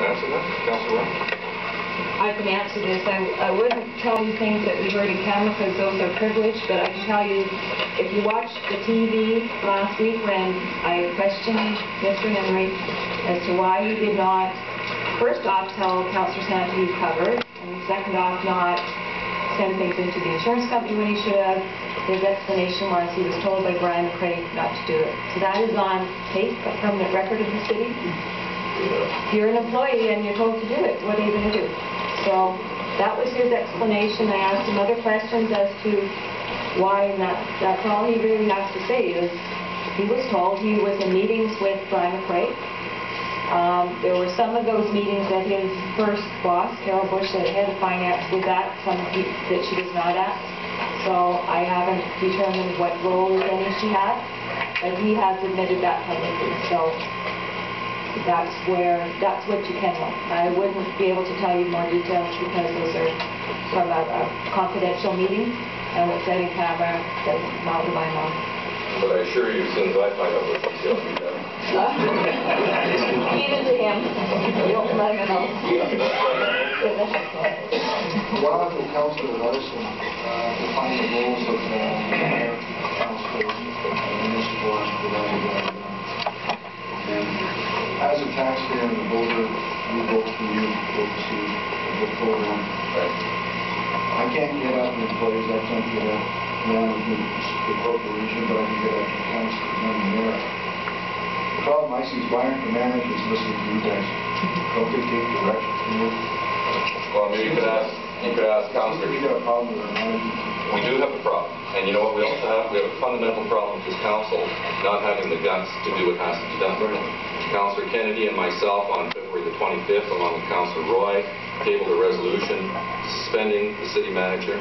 answer that, Councillor? I can answer this. I wouldn't tell you things that we heard in camera because those are privileged, but I can tell you, if you watched the TV last week when I questioned Mr. Henry as to why he did not, first off, tell Councillor Santa he's covered, and second off, not send things into the insurance company when he should have. His explanation was he was told by Brian McCrae not to do it. So that is on tape, a permanent record of the city. If you're an employee and you're told to do it, what are you going to do? So that was his explanation. I asked him other questions as to why, and that's all he really has to say is he was told he was in meetings with Brian McCrae. There were some of those meetings that his first boss, Carol Bush, the head of finance, was at, some that she was not at. So I haven't determined what role, if any, she had, but he has admitted that publicly. So that's what you can know. I wouldn't be able to tell you more details because those are from a confidential meeting, and what's said in camera doesn't matter to my mouth. But I assure you, as soon as I find out what details you have. Even to him. You don't let him know. While Councillor Larson defined the roles of mayor, councillor, municipal, and as a taxpayer and a voter, we vote for you, vote to see the program. Right. I can't get at the employees, I can't get at management, the corporation, but I can get at the councillor and the mayor. The problem I see is why aren't the managers listening to you guys? Don't they take direction from you? Well, maybe you could ask Councillor. We got a problem with our management. We do have a problem. And you know what we also have? We have a fundamental problem with this council not having the guts to do what has to be done. Councillor Kennedy and myself on February the 25th, along with Councillor Roy, tabled a resolution suspending the city manager.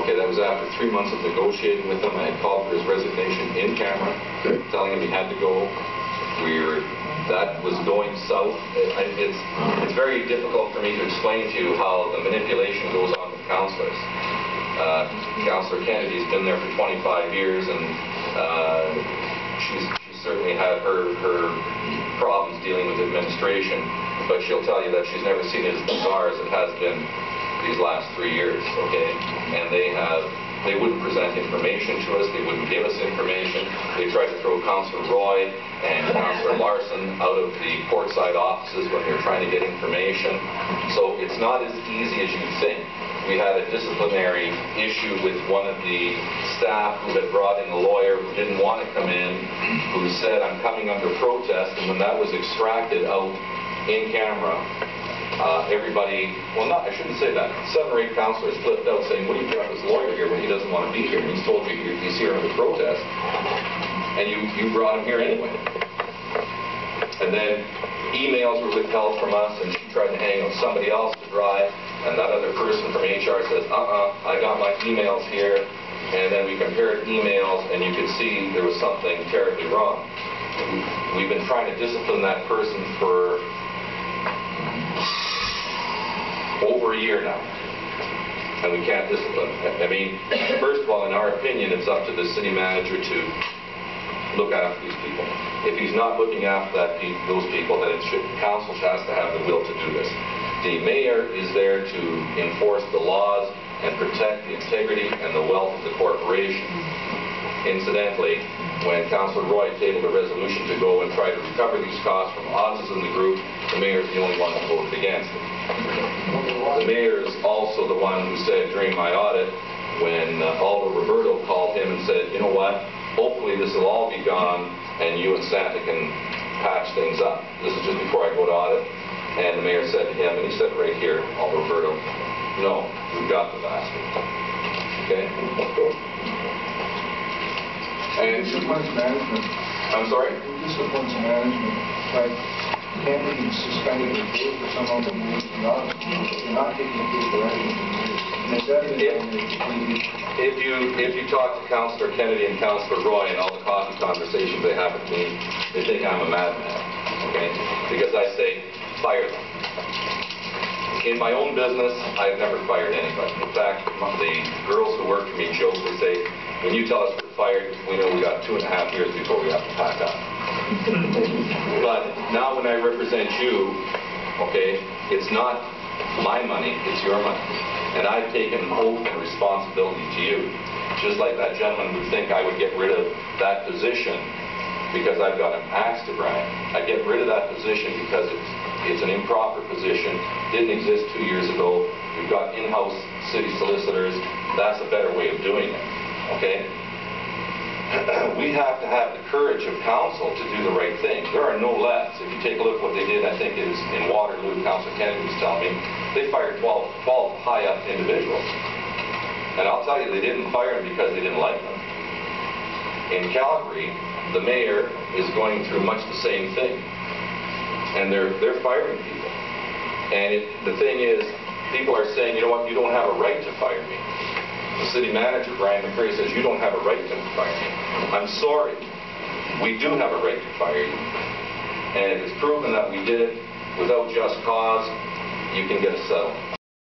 Okay, that was after 3 months of negotiating with him. I had called for his resignation in camera, telling him he had to go. That was going south. It's very difficult for me to explain to you how the manipulation goes on with councillors. Councillor Kennedy's been there for 25 years, and she's certainly had her problems dealing with administration, but she'll tell you that she's never seen it as bizarre as it has been these last 3 years, okay? And they wouldn't present information to us, they wouldn't give us information. They tried to throw Councillor Roy and Councillor Larson out of the portside offices when they're trying to get information. So it's not as easy as you think. We had a disciplinary issue with one of the staff who had brought in a lawyer who didn't want to come in, who said, I'm coming under protest, and when that was extracted out in camera, everybody, well, I shouldn't say that. 7 or 8 councillors flipped out saying, what do you got this lawyer here when he doesn't want to be here? And he's told you he's here under protest. And you brought him here anyway. And then emails were withheld from us, and she tried to hang on somebody else to dry. And that other person from HR says, I got my emails here. And then we compared emails, and you could see there was something terribly wrong. We've been trying to discipline that person for over a year now, and we can't discipline. I mean, first of all, in our opinion, it's up to the city manager to look after these people. If he's not looking after those people, then council has to have the will to do this. The mayor is there to enforce the laws and protect the integrity and the wealth of the corporation. Incidentally, when Councillor Roy tabled a resolution to go and try to recover these costs from others in the group, the mayor is the only one who voted against it. The mayor is also the one who said during my audit, when Aldo Roberto called him and said, you know what, hopefully this will all be gone and you and Santa can patch things up. This is just before I go to audit. And the mayor said to him, and he said right here, Aldo Roberto, no, we've got the bastard. Okay? And disciplines management. I'm sorry? Disciplines management. Like, can't be suspended or paid for someone when you're not taking good direction. If you talk to Councillor Kennedy and Councillor Roy and all the coffee conversations they have with me, they think I'm a madman, okay? Because I say, fire them. In my own business, I've never fired anybody. In fact, the girls who work for me joke, they say, when you tell us we're fired, we know we got 2.5 years before we have to pack up. But now when I represent you, okay? It's not my money, it's your money. And I've taken an oath and responsibility to you. Just like that gentleman would think I would get rid of that position because I've got an axe to grind. I get rid of that position because it's an improper position, didn't exist 2 years ago. We've got in-house city solicitors. That's a better way of doing it, okay? We have to have the courage of council to do the right thing. There are no lefts. If you take a look at what they did, I think it was in Waterloo, Councillor Kennedy was telling me, they fired 12 high-up individuals. And I'll tell you, they didn't fire them because they didn't like them. In Calgary, the mayor is going through much the same thing. And they're firing people. And the thing is, people are saying, you know what, you don't have a right to fire me. The city manager, Brian McCreary, says, you don't have a right to fire me. I'm sorry. We do have a right to fire you. And if it's proven that we did it without just cause, you can get a settlement.